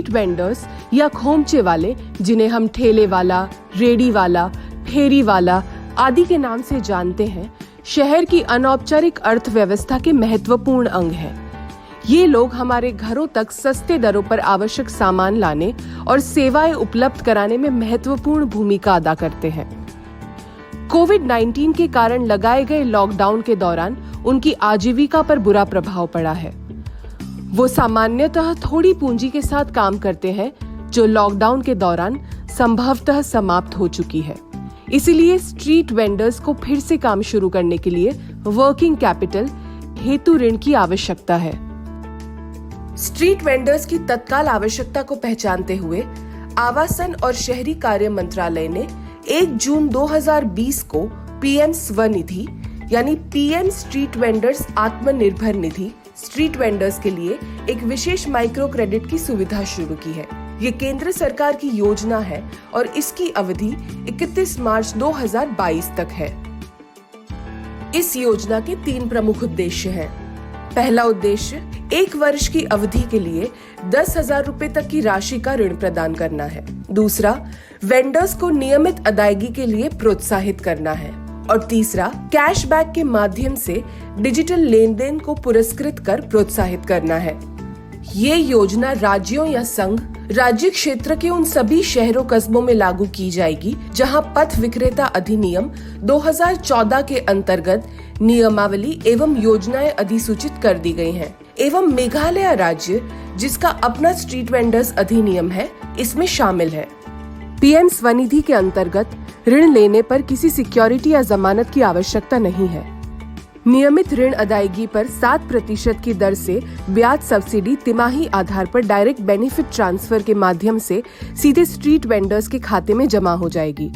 Street vendors या खोमचे वाले, जिन्हें हम ठेले वाला, रेडी वाला, फेरी वाला आदि के नाम से जानते हैं, शहर की अनौपचारिक अर्थव्यवस्था के महत्वपूर्ण अंग हैं। ये लोग हमारे घरों तक सस्ते दरों पर आवश्यक सामान लाने और सेवाएं उपलब्ध कराने में महत्वपूर्ण भूमिका अदा करते हैं। कोविड-19 के कारण लगाए गए लॉकडाउन के दौरान उनकी आजीविका पर बुरा प्रभाव पड़ा है। वो सामान्यतः थोड़ी पूंजी के साथ काम करते हैं, जो लॉकडाउन के दौरान संभवतः समाप्त हो चुकी है। इसीलिए स्ट्रीट वेंडर्स को फिर से काम शुरू करने के लिए वर्किंग कैपिटल हेतु ऋण की आवश्यकता है। स्ट्रीट वेंडर्स की तत्काल आवश्यकता को पहचानते हुए आवासन और शहरी कार्य मंत्रालय ने 1 जून 2020 को पीएम स्वनिधि यानी PM street vendors Atmanirbhar Nidhi street vendors के लिए एक विशेष माइक्रो क्रेडिट की सुविधा शुरू की है। ये केंद्र सरकार की योजना है और इसकी अवधि 31 मार्च 2022 तक है। इस योजना के 3 प्रमुख उद्देश्य हैं। पहला उद्देश्य 1 वर्ष की अवधि के लिए 10,000 रुपए तक की राशि का ऋण प्रदान करना है। दूसरा, वेंडर्स को नियमित अदायगी के लिए प्रोत्साहित करना है। और तीसरा, कैशबैक के माध्यम से डिजिटल लेन देन को पुरस्कृत कर प्रोत्साहित करना है। ये योजना राज्यों या संघ राज्य क्षेत्र के उन सभी शहरों कस्बों में लागू की जाएगी जहां पथ विक्रेता अधिनियम 2014 के अंतर्गत नियमावली एवं योजनाएं अधिसूचित कर दी गई हैं, एवं मेघालय राज्य, जिसका अपना स्ट्रीट वेंडर्स अधिनियम है, इसमें शामिल है। पीएम स्वनिधि के अंतर्गत ऋण लेने पर किसी सिक्योरिटी या जमानत की आवश्यकता नहीं है। नियमित ऋण अदायगी पर 7% की दर से ब्याज सब्सिडी तिमाही आधार पर डायरेक्ट बेनिफिट ट्रांसफर के माध्यम से सीधे स्ट्रीट वेंडर्स के खाते में जमा हो जाएगी।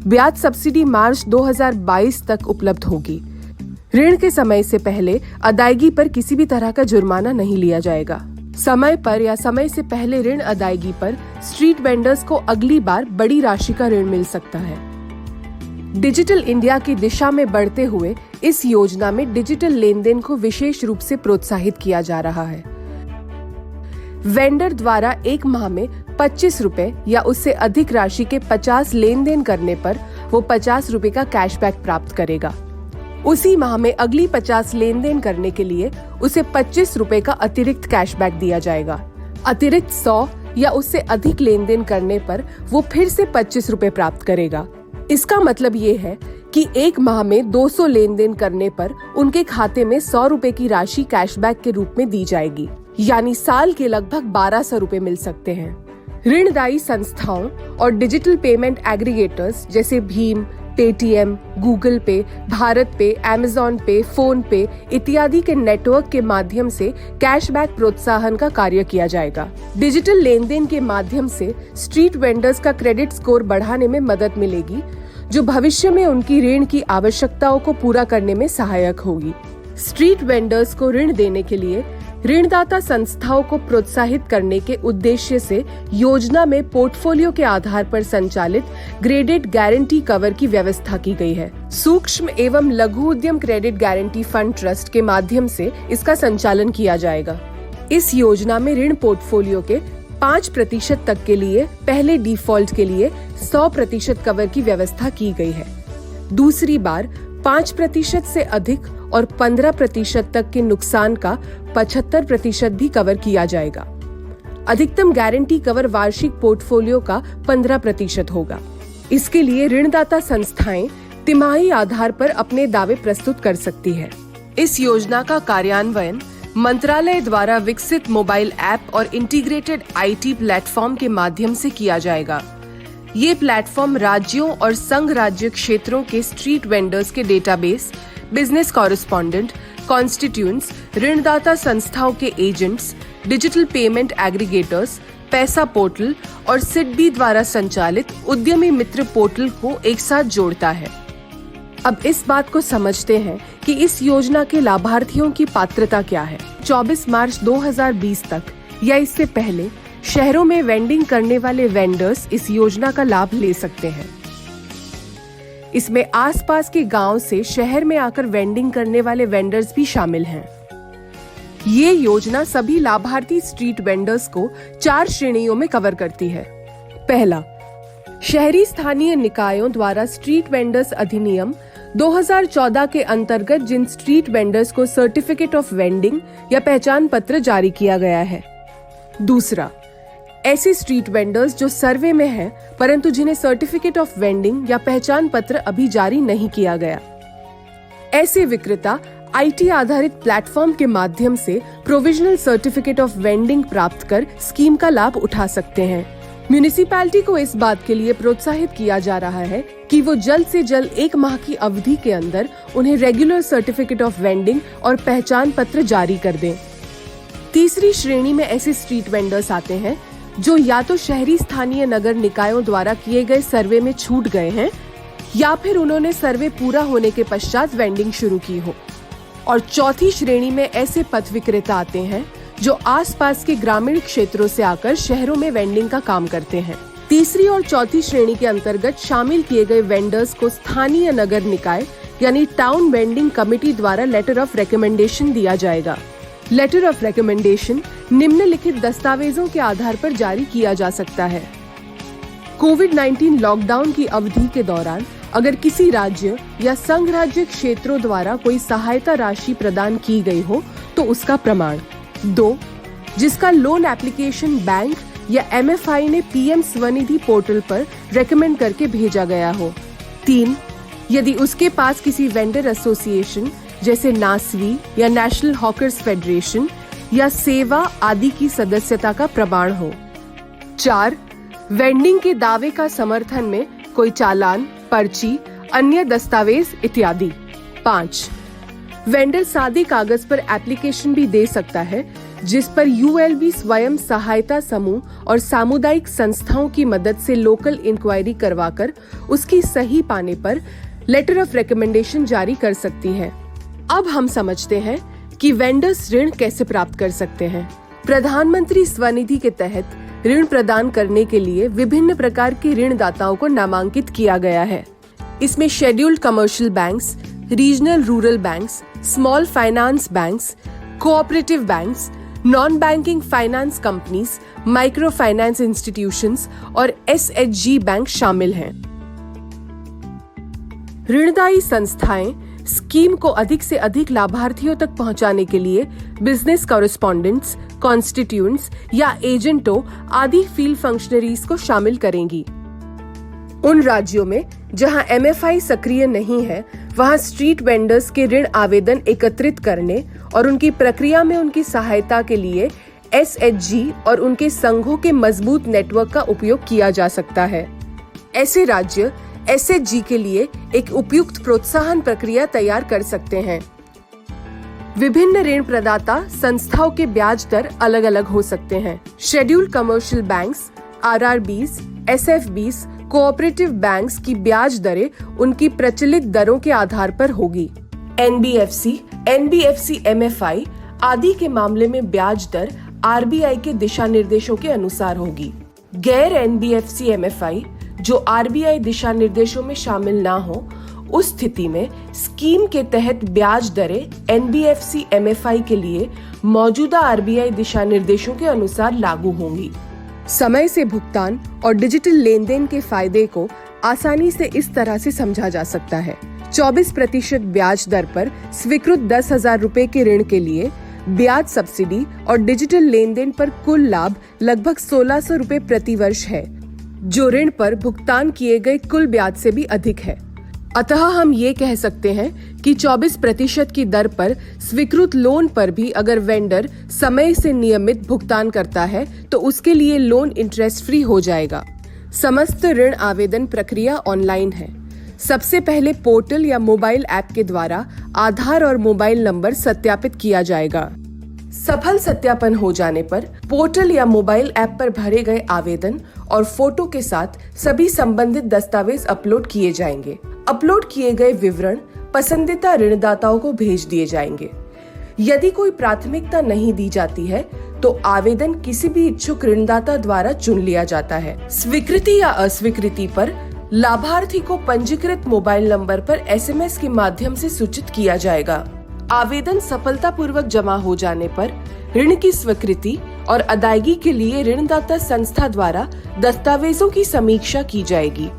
ब्याज सब्सिडी मार्च 2022 तक उपलब्ध होगी। ऋण के समय से पहले अदायगी पर किसी भी तरह का जुर्माना नहीं लिया जाएगा। समय पर या समय से पहले ऋण अदायगी पर स्ट्रीट वेंडर्स को अगली बार बड़ी राशि का ऋण मिल सकता है। डिजिटल इंडिया की दिशा में बढ़ते हुए इस योजना में डिजिटल लेन देन को विशेष रूप से प्रोत्साहित किया जा रहा है। वेंडर द्वारा 1 माह में 25 रुपए या उससे अधिक राशि के 50 लेन देन करने पर वो 50 रुपए का कैशबैक प्राप्त करेगा। उसी माह में अगली 50 लेन देन करने के लिए उसे 25 रुपए का अतिरिक्त कैशबैक दिया जाएगा। अतिरिक्त 100 या उससे अधिक लेन देन करने पर वो फिर से 25 रुपए प्राप्त करेगा। इसका मतलब ये है कि 1 माह में 200 लेन देन करने पर उनके खाते में 100 रुपए की राशि कैशबैक के रूप में दी जाएगी, यानी साल के लगभग 1200 रुपए मिल सकते हैं। ऋणदायी संस्थाओं और डिजिटल पेमेंट एग्रीगेटर्स जैसे भीम, पेटीएम, गूगल पे, भारत पे, अमेज़न पे, फोन पे इत्यादि के नेटवर्क के माध्यम से कैशबैक प्रोत्साहन का कार्य किया जाएगा। डिजिटल लेन देन के माध्यम से स्ट्रीट वेंडर्स का क्रेडिट स्कोर बढ़ाने में मदद मिलेगी, जो भविष्य में उनकी ऋण की आवश्यकताओं को पूरा करने में सहायक होगी। स्ट्रीट वेंडर्स को ऋण देने के लिए ऋणदाता संस्थाओं को प्रोत्साहित करने के उद्देश्य से योजना में पोर्टफोलियो के आधार पर संचालित ग्रेडेड गारंटी कवर की व्यवस्था की गई है। सूक्ष्म एवं लघु उद्यम क्रेडिट गारंटी फंड ट्रस्ट के माध्यम से इसका संचालन किया जाएगा। इस योजना में ऋण पोर्टफोलियो के 5% तक के लिए पहले डिफॉल्ट के लिए 100% कवर की व्यवस्था की गई है। दूसरी बार 5% से अधिक और 15% तक के नुकसान का 75% भी कवर किया जाएगा। अधिकतम गारंटी कवर वार्षिक पोर्टफोलियो का 15% होगा। इसके लिए ऋणदाता संस्थाएं तिमाही आधार पर अपने दावे प्रस्तुत कर सकती है। इस योजना का कार्यान्वयन मंत्रालय द्वारा विकसित मोबाइल ऐप और इंटीग्रेटेड आईटी प्लेटफॉर्म के माध्यम से किया जाएगा। ये प्लेटफॉर्म राज्यों और संघ राज्य क्षेत्रों के स्ट्रीट वेंडर्स के डेटाबेस, बिजनेस कॉरेस्पॉन्डेंट, कॉन्स्टिट्यूएंट्स, ऋणदाता संस्थाओं के एजेंट्स, डिजिटल पेमेंट एग्रीगेटर्स, पैसा पोर्टल और सिडबी द्वारा संचालित उद्यमी मित्र पोर्टल को एक साथ जोड़ता है। अब इस बात को समझते हैं कि इस योजना के लाभार्थियों की पात्रता क्या है। 24 मार्च 2020 तक या इससे पहले शहरों में वेंडिंग करने वाले वेंडर्स इस योजना का लाभ ले सकते हैं। इसमें आसपास के गांव से शहर में आकर वेंडिंग करने वाले वेंडर्स भी शामिल हैं। ये योजना सभी लाभार्थी स्ट्रीट वेंडर्स को 4 श्रेणियों में कवर करती है। पहला, शहरी स्थानीय निकायों द्वारा स्ट्रीट वेंडर्स अधिनियम 2014 के अंतर्गत जिन स्ट्रीट वेंडर्स को सर्टिफिकेट ऑफ वेंडिंग या पहचान पत्र जारी किया गया है। दूसरा, ऐसे स्ट्रीट वेंडर्स जो सर्वे में हैं परंतु जिन्हें सर्टिफिकेट ऑफ वेंडिंग या पहचान पत्र अभी जारी नहीं किया गया। ऐसे विक्रेता आईटी आधारित प्लेटफॉर्म के माध्यम से प्रोविजनल सर्टिफिकेट ऑफ वेंडिंग प्राप्त कर स्कीम का लाभ उठा सकते हैं। म्यूनिसिपैलिटी को इस बात के लिए प्रोत्साहित किया जा रहा है कि वो जल्द से जल्द 1 माह की अवधि के अंदर उन्हें रेगुलर सर्टिफिकेट ऑफ वेंडिंग और पहचान पत्र जारी कर दें। तीसरी श्रेणी में ऐसे स्ट्रीट वेंडर्स आते हैं जो या तो शहरी स्थानीय नगर निकायों द्वारा किए गए सर्वे में छूट गए हैं या फिर उन्होंने सर्वे पूरा होने के पश्चात वेंडिंग शुरू की हो। और चौथी श्रेणी में ऐसे पथ विक्रेता आते हैं जो आसपास के ग्रामीण क्षेत्रों से आकर शहरों में वेंडिंग का काम करते हैं। तीसरी और चौथी श्रेणी के अंतर्गत शामिल किए गए वेंडर्स को स्थानीय नगर निकाय यानी टाउन वेंडिंग कमेटी द्वारा लेटर ऑफ रिकमेंडेशन दिया जाएगा। लेटर ऑफ रिकमेंडेशन निम्नलिखित दस्तावेजों के आधार पर जारी किया जा सकता है। कोविड-19 लॉकडाउन की अवधि के दौरान अगर किसी राज्य या संघ राज्य क्षेत्रों द्वारा कोई सहायता राशि प्रदान की गई हो तो उसका प्रमाण। 2, जिसका लोन एप्लीकेशन बैंक या MFI ने PM स्वनिधि पोर्टल पर रेकमेंड करके भेजा गया हो। 3, यदि उसके पास किसी वेंडर एसोसिएशन जैसे नासवी या नेशनल हॉकर्स फेडरेशन या सेवा आदि की सदस्यता का प्रमाण हो। 4, वेंडिंग के दावे का समर्थन में कोई चालान, पर्ची, अन्य दस्तावेज इत्यादि। 5, वेंडर सादे कागज पर एप्लीकेशन भी दे सकता है जिस पर ULB स्वयं सहायता समूह और सामुदायिक संस्थाओं की मदद से लोकल इंक्वायरी करवाकर उसकी सही पाने पर लेटर ऑफ रिकमेंडेशन जारी कर सकती है। अब हम समझते हैं कि वेंडर्स ऋण कैसे प्राप्त कर सकते हैं। प्रधानमंत्री स्वनिधि के तहत ऋण प्रदान करने के लिए विभिन्न प्रकार के ऋणदाताओं को नामांकित किया गया है। इसमें scheduled commercial banks, regional rural banks, small finance banks, cooperative banks, non banking finance companies, micro finance institutions और SHG बैंक शामिल हैं। ऋणदायी संस्थाएं स्कीम को अधिक से अधिक लाभार्थियों तक पहुंचाने के लिए बिजनेस कॉरेस्पॉन्डेंट्स, कॉन्स्टिट्यूएंट्स या एजेंटों आदि फील्ड फंक्शनरीज को शामिल करेंगी। उन राज्यों में जहां MFI सक्रिय नहीं है, वहां स्ट्रीट वेंडर्स के ऋण आवेदन एकत्रित करने और उनकी प्रक्रिया में उनकी सहायता के लिए SHG और उनके संघों के मजबूत नेटवर्क का उपयोग किया जा सकता है। ऐसे राज्य SHG के लिए एक उपयुक्त प्रोत्साहन प्रक्रिया तैयार कर सकते हैं। विभिन्न ऋण प्रदाता संस्थाओं के ब्याज दर अलग अलग हो सकते हैं। Scheduled commercial banks, RRBs, SFBs, cooperative banks की ब्याज दरें उनकी प्रचलित दरों के आधार पर होगी। NBFC, NBFC MFI आदि के मामले में ब्याज दर RBI के दिशा निर्देशों के अनुसार होगी। गैर NBFC MFI जो RBI दिशा निर्देशों में शामिल ना हो, उस स्थिति में स्कीम के तहत ब्याज दरें NBFC MFI के लिए मौजूदा RBI दिशा निर्देशों के अनुसार लागू होंगी। समय से भुगतान और डिजिटल लेन-देन के फायदे को आसानी से इस तरह से समझा जा सकता है। 24% ब्याज दर पर स्वीकृत 10,000 रुपए के ऋण के लिए ब्याज सब्सिडी और डिजिटल लेन-देन पर कुल लाभ लगभग 1,600 रुपए प्रति वर्ष है, जो ऋण पर भुगतान किए गए कुल ब्याज से भी अधिक है। अतः हम ये कह सकते हैं कि 24% की दर पर स्वीकृत लोन पर भी अगर वेंडर समय से नियमित भुगतान करता है तो उसके लिए लोन इंटरेस्ट फ्री हो जाएगा। समस्त ऋण आवेदन प्रक्रिया ऑनलाइन है। सबसे पहले पोर्टल या मोबाइल ऐप के द्वारा आधार और मोबाइल नंबर सत्यापित किया जाएगा। सफल सत्यापन हो जाने पर पोर्टल या मोबाइल ऐप पर भरे गए आवेदन और फोटो के साथ सभी संबंधित दस्तावेज अपलोड किए जाएंगे। अपलोड किए गए विवरण पसंदीदा ऋणदाताओं को भेज दिए जाएंगे। यदि कोई प्राथमिकता नहीं दी जाती है तो आवेदन किसी भी इच्छुक ऋणदाता द्वारा चुन लिया जाता है। स्वीकृति या अस्वीकृति पर लाभार्थी को पंजीकृत मोबाइल नंबर पर SMS के माध्यम से सूचित किया जाएगा। आवेदन सफलतापूर्वक जमा हो जाने पर ऋण की स्वीकृति और अदायगी के लिए ऋणदाता संस्था द्वारा दस्तावेजों की समीक्षा की जाएगी।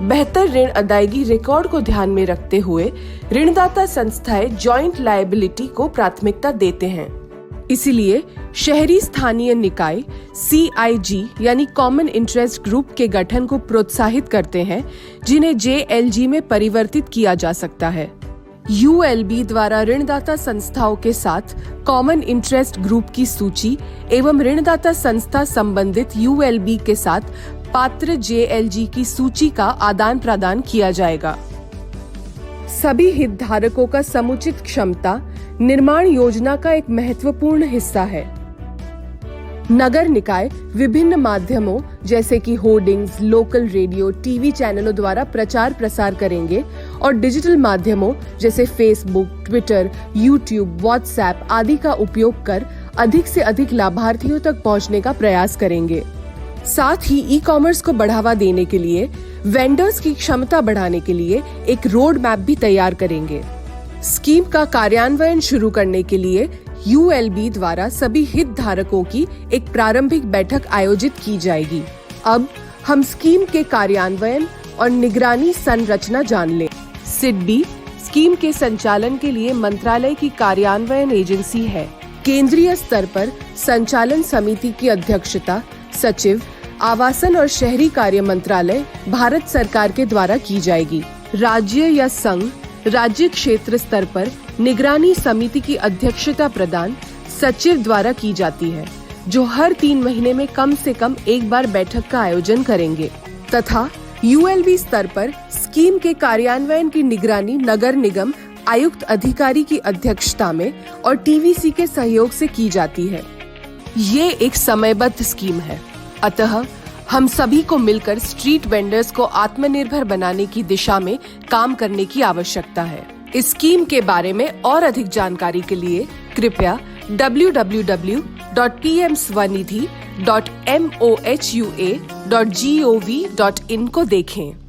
बेहतर ऋण अदायगी रिकॉर्ड को ध्यान में रखते हुए ऋणदाता संस्थाएं जॉइंट लायबिलिटी को प्राथमिकता देते हैं। इसीलिए शहरी स्थानीय निकाय CIG यानी कॉमन इंटरेस्ट ग्रुप के गठन को प्रोत्साहित करते हैं, जिन्हें JLG में परिवर्तित किया जा सकता है। ULB द्वारा ऋणदाता संस्थाओं के साथ कॉमन इंटरेस्ट ग्रुप की सूची एवं ऋणदाता संस्था संबंधित ULB के साथ पात्र JLG की सूची का आदान प्रदान किया जाएगा। सभी हितधारकों का समुचित क्षमता निर्माण योजना का एक महत्वपूर्ण हिस्सा है। नगर निकाय विभिन्न माध्यमों जैसे कि होर्डिंग्स, लोकल रेडियो, टीवी चैनलों द्वारा प्रचार प्रसार करेंगे और डिजिटल माध्यमों जैसे फेसबुक, ट्विटर, यूट्यूब, व्हाट्सएप आदि का उपयोग कर अधिक से अधिक लाभार्थियों तक पहुंचने का प्रयास करेंगे। साथ ही ई-कॉमर्स को बढ़ावा देने के लिए वेंडर्स की क्षमता बढ़ाने के लिए एक रोड मैप भी तैयार करेंगे। स्कीम का कार्यान्वयन शुरू करने के लिए ULB द्वारा सभी हितधारकों की एक प्रारंभिक बैठक आयोजित की जाएगी। अब हम स्कीम के कार्यान्वयन और निगरानी संरचना जान लें। SIDBI स्कीम के संचालन के लिए मंत्रालय की कार्यान्वयन एजेंसी है। केंद्रीय स्तर पर संचालन समिति की अध्यक्षता सचिव, आवासन और शहरी कार्य मंत्रालय, भारत सरकार के द्वारा की जाएगी। राज्य या संघ, राज्य क्षेत्र स्तर पर निगरानी समिति की अध्यक्षता प्रदान सचिव द्वारा की जाती है, जो हर 3 महीने में कम से कम एक बार बैठक का आयोजन करेंगे। तथा ULB स्तर पर स्कीम के कार्यान्वयन की निगरानी नगर निगम आयुक्त अधिकारी की अध्यक्षता में और TVC के सहयोग से की जाती है। ये एक समयबद्ध स्कीम है, अतः हम सभी को मिलकर स्ट्रीट वेंडर्स को आत्मनिर्भर बनाने की दिशा में काम करने की आवश्यकता है। इस स्कीम के बारे में और अधिक जानकारी के लिए कृपया www.pmswanidhi.moHUA.gov.in को देखें।